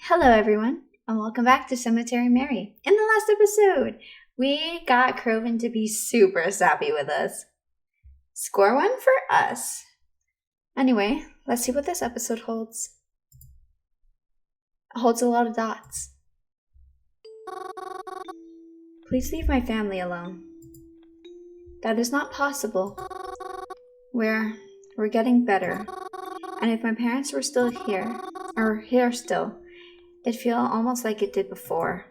Hello, everyone, and welcome back to Cemetery Mary. In the last episode, we got Croven to be super sappy with us. Score one for us. Anyway, let's see what this episode holds. It holds a lot of dots. Please leave my family alone. That is not possible. We're getting better. And if my parents were still here, or here still, it'd feel almost like it did before.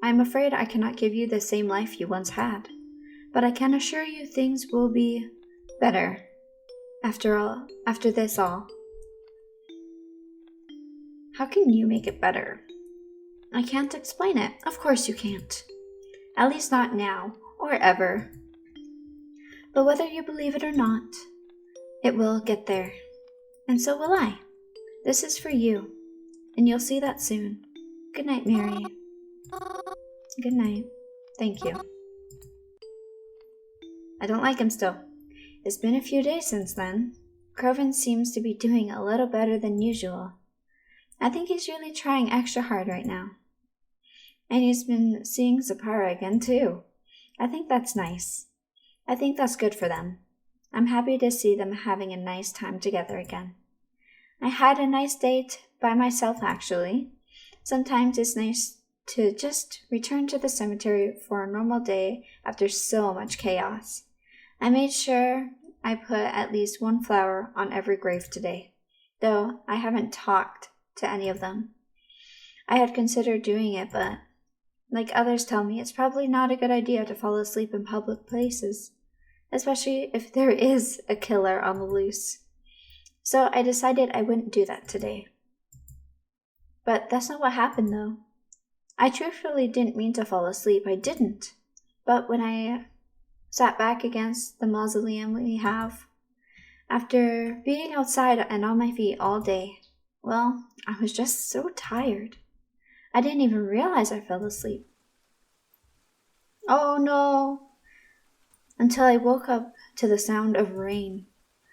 I'm afraid I cannot give you the same life you once had, but I can assure you things will be better after this all. How can you make it better? I can't explain it. Of course you can't. At least not now, or ever. But whether you believe it or not, it will get there. And so will I. This is for you. And you'll see that soon. Good night, Mary. Good night. Thank you. I don't like him still. It's been a few days since then. Croven seems to be doing a little better than usual. I think he's really trying extra hard right now. And he's been seeing Zapara again too. I think that's nice. I think that's good for them. I'm happy to see them having a nice time together again. I had a nice date by myself, actually. Sometimes it's nice to just return to the cemetery for a normal day after so much chaos. I made sure I put at least one flower on every grave today, though I haven't talked to any of them. I had considered doing it, but like others tell me, it's probably not a good idea to fall asleep in public places, especially if there is a killer on the loose. So I decided I wouldn't do that today. But that's not what happened, though. I truthfully didn't mean to fall asleep. I didn't. But when I sat back against the mausoleum we have, after being outside and on my feet all day, well, I was just so tired. I didn't even realize I fell asleep. Oh no! Until I woke up to the sound of rain.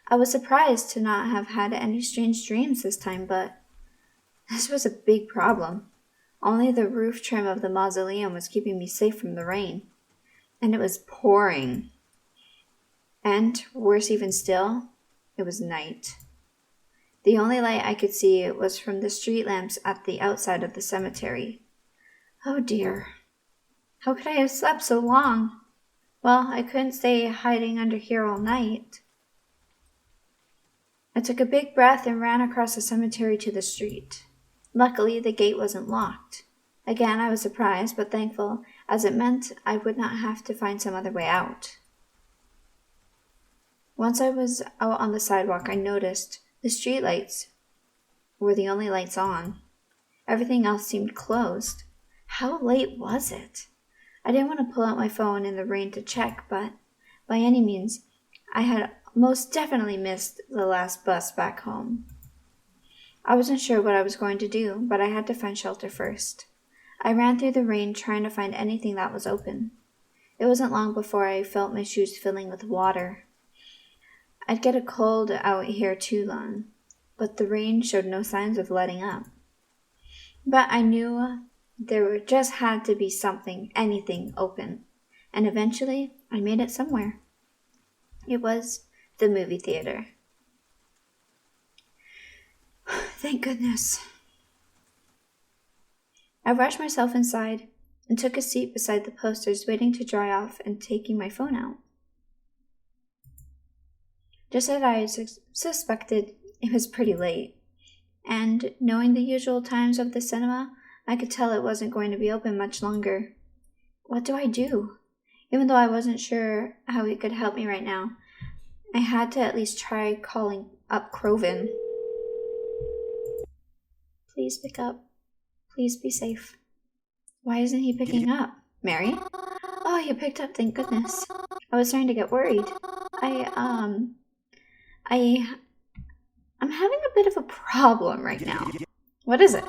I was surprised to not have had any strange dreams this time, but this was a big problem. Only the roof trim of the mausoleum was keeping me safe from the rain. And it was pouring. And, worse even still, it was night. The only light I could see was from the street lamps at the outside of the cemetery. Oh dear. How could I have slept so long? Well, I couldn't stay hiding under here all night. I took a big breath and ran across the cemetery to the street. Luckily, the gate wasn't locked. Again, I was surprised, but thankful, as it meant I would not have to find some other way out. Once I was out on the sidewalk, I noticed the streetlights were the only lights on. Everything else seemed closed. How late was it? I didn't want to pull out my phone in the rain to check, but by any means, I had most definitely missed the last bus back home. I wasn't sure what I was going to do, but I had to find shelter first. I ran through the rain trying to find anything that was open. It wasn't long before I felt my shoes filling with water. I'd get a cold out here too long, but the rain showed no signs of letting up. But I knew there just had to be something, anything open, and eventually I made it somewhere. It was the movie theater. Thank goodness. I rushed myself inside and took a seat beside the posters, waiting to dry off and taking my phone out. Just as I suspected, it was pretty late, and knowing the usual times of the cinema, I could tell it wasn't going to be open much longer. What do I do? Even though I wasn't sure how he could help me right now, I had to at least try calling up Croven. Please pick up. Please be safe. Why isn't he picking up? Mary? Oh, he picked up, thank goodness. I was starting to get worried. I'm having a bit of a problem right now. What is it?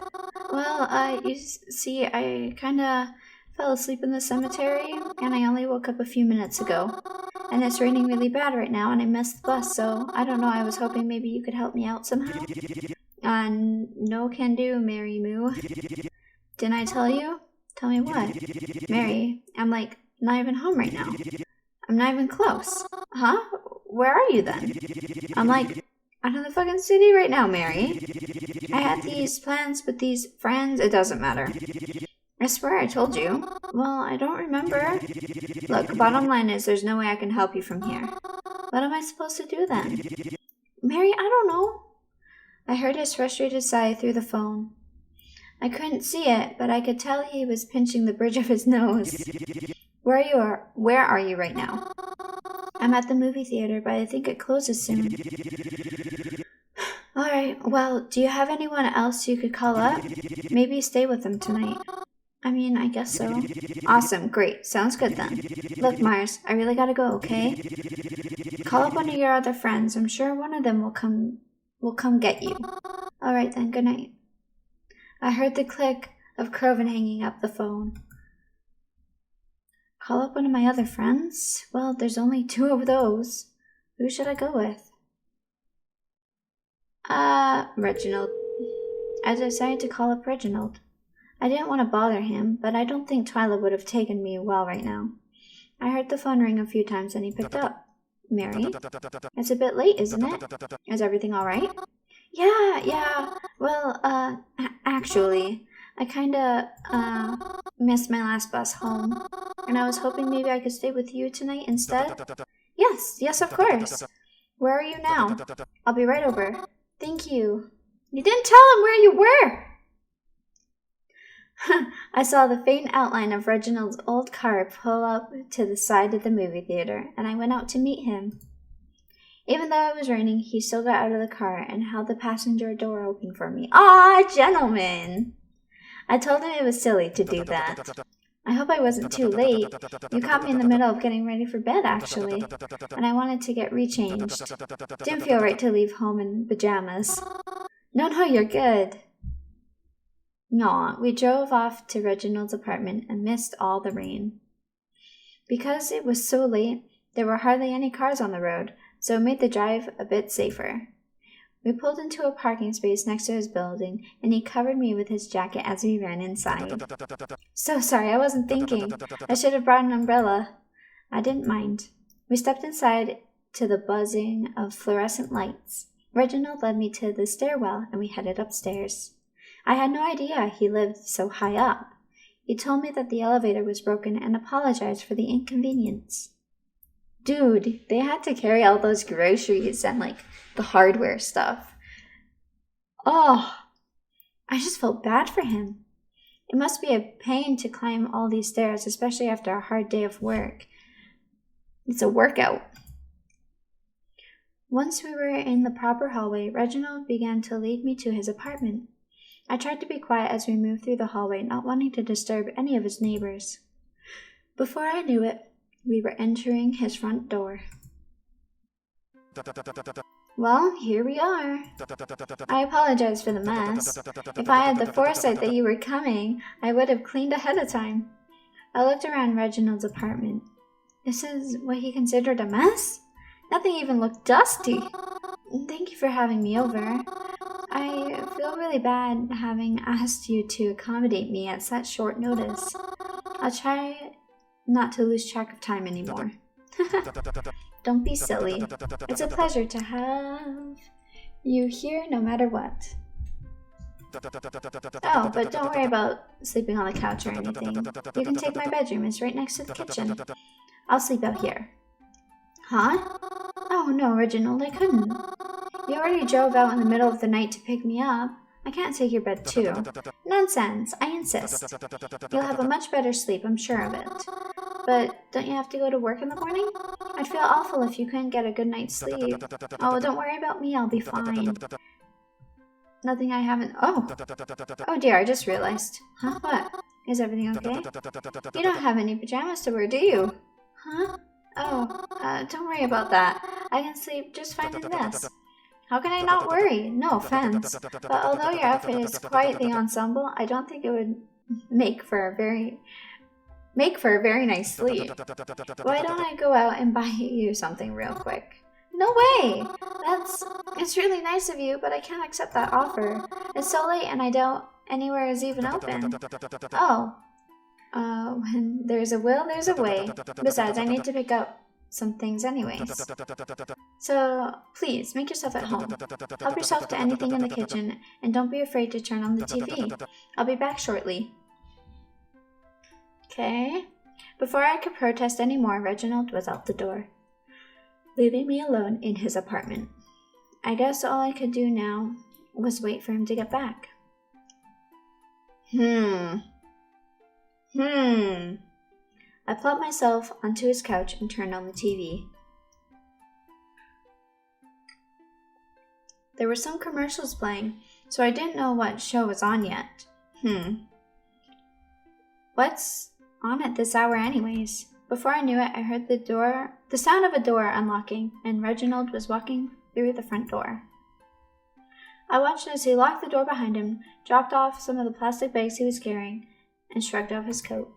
Well, you see, I kinda fell asleep in the cemetery, and I only woke up a few minutes ago. And it's raining really bad right now, and I missed the bus, so I don't know, I was hoping maybe you could help me out somehow. No can do, Mary Moo. Didn't I tell you? Tell me what? Mary, I'm like, not even home right now. I'm not even close. Huh? Where are you then? I'm like, out of the fucking city right now, Mary. I had these plans with these friends. It doesn't matter. I swear I told you. Well, I don't remember. Look, bottom line is there's no way I can help you from here. What am I supposed to do then? Mary, I don't know. I heard his frustrated sigh through the phone. I couldn't see it, but I could tell he was pinching the bridge of his nose. Where are you right now? I'm at the movie theater, but I think it closes soon. Alright, well, do you have anyone else you could call up? Maybe stay with them tonight. I mean, I guess so. Awesome, great. Sounds good then. Look, Mars, I really gotta go, okay? Call up one of your other friends. I'm sure one of them will come get you. Alright then, good night. I heard the click of Croven hanging up the phone. Call up one of my other friends? Well, there's only 2 of those. Who should I go with? Reginald. I decided to call up Reginald. I didn't want to bother him, but I don't think Twyla would have taken me well right now. I heard the phone ring a few times and he picked up. Mary? It's a bit late, isn't it? Is everything alright? Yeah. Well, actually, I kinda, missed my last bus home. And I was hoping maybe I could stay with you tonight instead? Yes, of course. Where are you now? I'll be right over. Thank you. You didn't tell him where you were! I saw the faint outline of Reginald's old car pull up to the side of the movie theater, and I went out to meet him. Even though it was raining, he still got out of the car and held the passenger door open for me. Ah, gentlemen! I told him it was silly to do that. I hope I wasn't too late. You caught me in the middle of getting ready for bed, actually, and I wanted to get rechanged. Didn't feel right to leave home in pajamas. No, you're good. Aw, we drove off to Reginald's apartment and missed all the rain. Because it was so late, there were hardly any cars on the road, so it made the drive a bit safer. We pulled into a parking space next to his building, and he covered me with his jacket as we ran inside. So sorry, I wasn't thinking. I should have brought an umbrella. I didn't mind. We stepped inside to the buzzing of fluorescent lights. Reginald led me to the stairwell, and we headed upstairs. I had no idea he lived so high up. He told me that the elevator was broken and apologized for the inconvenience. Dude, they had to carry all those groceries and, the hardware stuff. Oh, I just felt bad for him. It must be a pain to climb all these stairs, especially after a hard day of work. It's a workout. Once we were in the proper hallway, Reginald began to lead me to his apartment. I tried to be quiet as we moved through the hallway, not wanting to disturb any of his neighbors. Before I knew it, we were entering his front door. Well, here we are. I apologize for the mess. If I had the foresight that you were coming, I would have cleaned ahead of time. I looked around Reginald's apartment. This is what he considered a mess? Nothing even looked dusty. Thank you for having me over. I feel really bad having asked you to accommodate me at such short notice. I'll try not to lose track of time anymore. Don't be silly. It's a pleasure to have you here no matter what. Oh, but don't worry about sleeping on the couch or anything. You can take my bedroom. It's right next to the kitchen. I'll sleep out here. Huh? Oh no, Reginald, I couldn't. You already drove out in the middle of the night to pick me up. I can't take your bed too. Nonsense, I insist. You'll have a much better sleep, I'm sure of it. But don't you have to go to work in the morning? I'd feel awful if you couldn't get a good night's sleep. Oh, don't worry about me, I'll be fine. Nothing I haven't... Oh dear, I just realized. Huh? What? Is everything okay? You don't have any pajamas to wear, do you? Huh? Oh, don't worry about that. I can sleep just fine in this. How can I not worry? No offense. But although your outfit is quite the ensemble, I don't think it would make for a very nice sleep. Why don't I go out and buy you something real quick? No way! It's really nice of you, but I can't accept that offer. It's so late and I don't anywhere is even open. Oh. When there's a will, there's a way. Besides, I need to pick up some things anyways. So, please, make yourself at home. Help yourself to anything in the kitchen, and don't be afraid to turn on the TV. I'll be back shortly. Okay. Before I could protest any more, Reginald was out the door, leaving me alone in his apartment. I guess all I could do now was wait for him to get back. I plumped myself onto his couch and turned on the TV. There were some commercials playing, so I didn't know what show was on yet. What's on at this hour anyways? Before I knew it, I heard the sound of a door unlocking, and Reginald was walking through the front door. I watched as he locked the door behind him, dropped off some of the plastic bags he was carrying, and shrugged off his coat.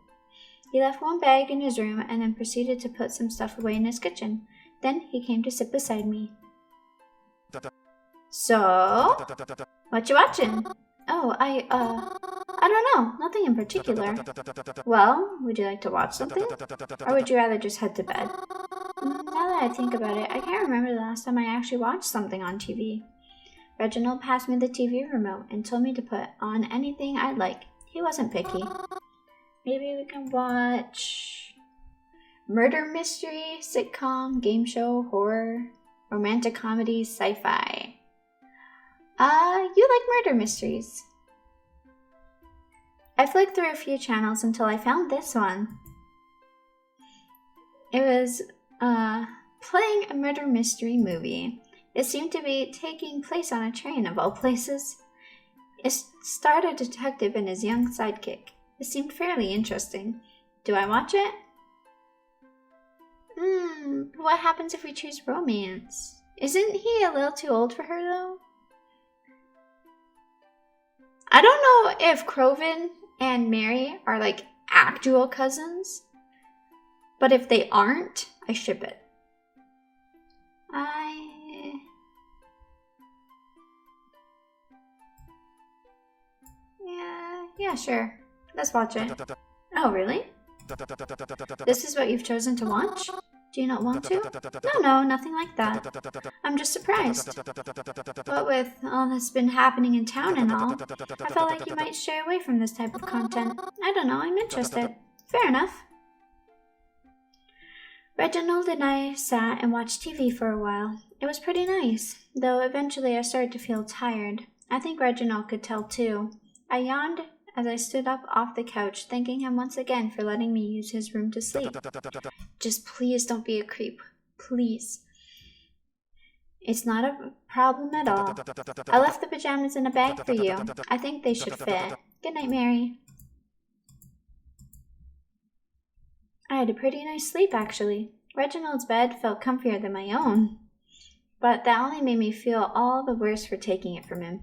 He left one bag in his room and then proceeded to put some stuff away in his kitchen. Then he came to sit beside me. So, what you watching? Oh, I don't know, nothing in particular. Well, would you like to watch something? Or would you rather just head to bed? Now that I think about it, I can't remember the last time I actually watched something on TV. Reginald passed me the TV remote and told me to put on anything I'd like. He wasn't picky. Maybe we can watch murder mystery, sitcom, game show, horror, romantic comedy, sci-fi. You like murder mysteries. I flicked through a few channels until I found this one. It was, playing a murder mystery movie. It seemed to be taking place on a train, of all places. It starred a detective and his young sidekick. It seemed fairly interesting. Do I watch it? What happens if we choose romance? Isn't he a little too old for her, though? I don't know if Croven and Mary are like actual cousins, but if they aren't, I ship it. Yeah, sure. Let's watch it. Oh, really? This is what you've chosen to watch? Do you not want to? No, nothing like that. I'm just surprised. But with all that's been happening in town and all, I felt like you might stray away from this type of content. I don't know, I'm interested. Fair enough. Reginald and I sat and watched TV for a while. It was pretty nice, though eventually I started to feel tired. I think Reginald could tell too. I yawned as I stood up off the couch, thanking him once again for letting me use his room to sleep. Just please don't be a creep. Please. It's not a problem at all. I left the pajamas in a bag for you. I think they should fit. Good night, Mary. I had a pretty nice sleep, actually. Reginald's bed felt comfier than my own. But that only made me feel all the worse for taking it from him.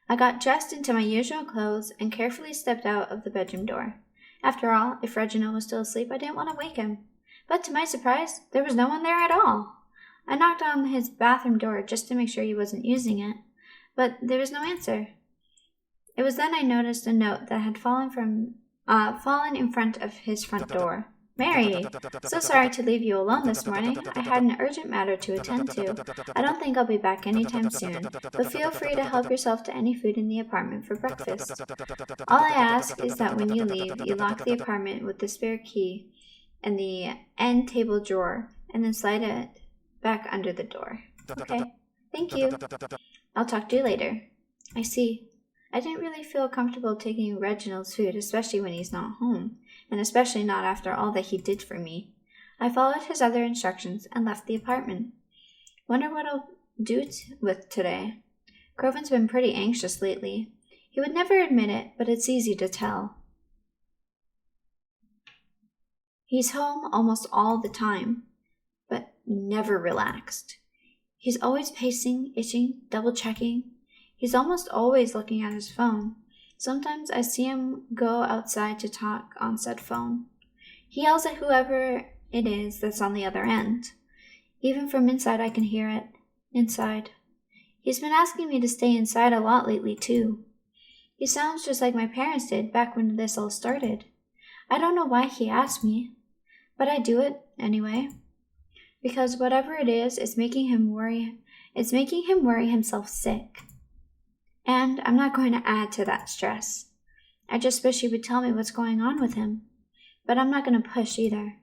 I got dressed into my usual clothes and carefully stepped out of the bedroom door. After all, if Reginald was still asleep, I didn't want to wake him. But to my surprise, there was no one there at all. I knocked on his bathroom door just to make sure he wasn't using it, but there was no answer. It was then I noticed a note that had fallen in front of his front door. Mary, so sorry to leave you alone this morning. I had an urgent matter to attend to. I don't think I'll be back anytime soon, but feel free to help yourself to any food in the apartment for breakfast. All I ask is that when you leave, you lock the apartment with the spare key in the end table drawer, and then slide it back under the door. Okay, thank you. I'll talk to you later. I see. I didn't really feel comfortable taking Reginald's food, especially when he's not home, and especially not after all that he did for me. I followed his other instructions and left the apartment. Wonder what I'll do with today. Croven's been pretty anxious lately. He would never admit it, but it's easy to tell. He's home almost all the time, but never relaxed. He's always pacing, itching, double-checking. He's almost always looking at his phone. Sometimes I see him go outside to talk on said phone. He yells at whoever it is that's on the other end. Even from inside, I can hear it. Inside. He's been asking me to stay inside a lot lately, too. He sounds just like my parents did back when this all started. I don't know why he asked me, but I do it anyway. Because whatever it is, it's making him worry himself sick. And I'm not going to add to that stress. I just wish he would tell me what's going on with him. But I'm not going to push either.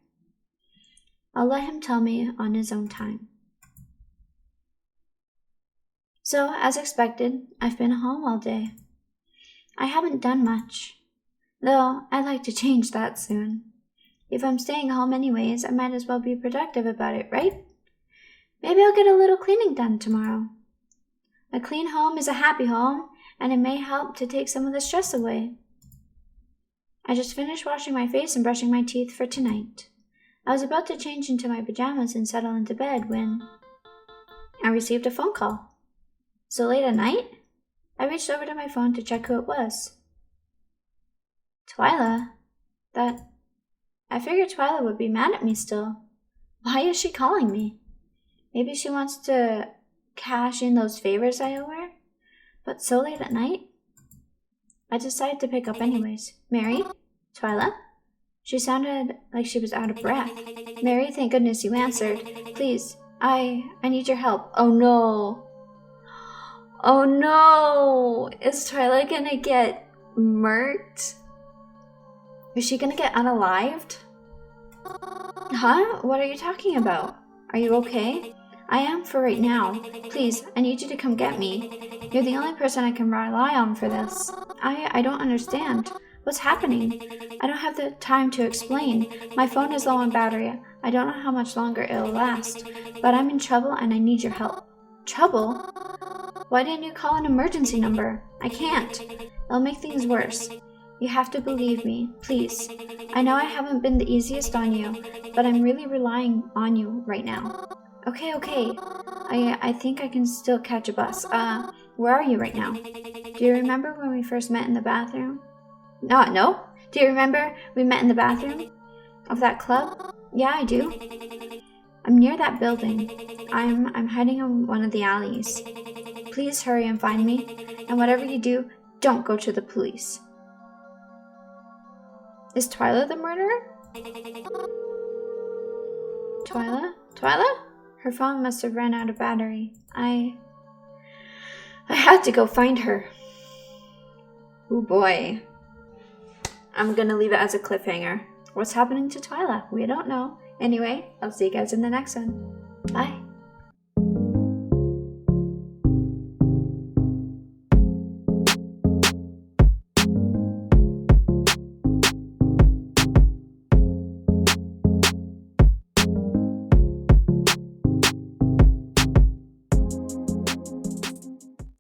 I'll let him tell me on his own time. So, as expected, I've been home all day. I haven't done much, though I'd like to change that soon. If I'm staying home anyways, I might as well be productive about it, right? Maybe I'll get a little cleaning done tomorrow. A clean home is a happy home, and it may help to take some of the stress away. I just finished washing my face and brushing my teeth for tonight. I was about to change into my pajamas and settle into bed when I received a phone call. So late at night? I reached over to my phone to check who it was. Twyla? I figured Twyla would be mad at me still. Why is she calling me? Maybe she wants to cash in those favors I owe her? But so late at night? I decided to pick up anyways. Mary? Twyla? She sounded like she was out of breath. Mary, thank goodness you answered. Please, I need your help. Oh no. Oh no! Is Twyla gonna get murked? Is she gonna get unalived? Huh? What are you talking about? Are you okay? I am for right now. Please, I need you to come get me. You're the only person I can rely on for this. I don't understand. What's happening? I don't have the time to explain. My phone is low on battery. I don't know how much longer it'll last. But I'm in trouble and I need your help. Trouble? Why didn't you call an emergency number? I can't. It'll make things worse. You have to believe me, please. I know I haven't been the easiest on you, but I'm really relying on you right now. Okay. I think I can still catch a bus. Where are you right now? Do you remember when we first met in the bathroom? No? Do you remember we met in the bathroom of that club? Yeah, I do. I'm near that building. I'm hiding in one of the alleys. Please hurry and find me, and whatever you do, don't go to the police. Is Twyla the murderer? Twyla? Her phone must have ran out of battery. I had to go find her. Oh boy. I'm gonna leave it as a cliffhanger. What's happening to Twyla? We don't know. Anyway, I'll see you guys in the next one. Bye.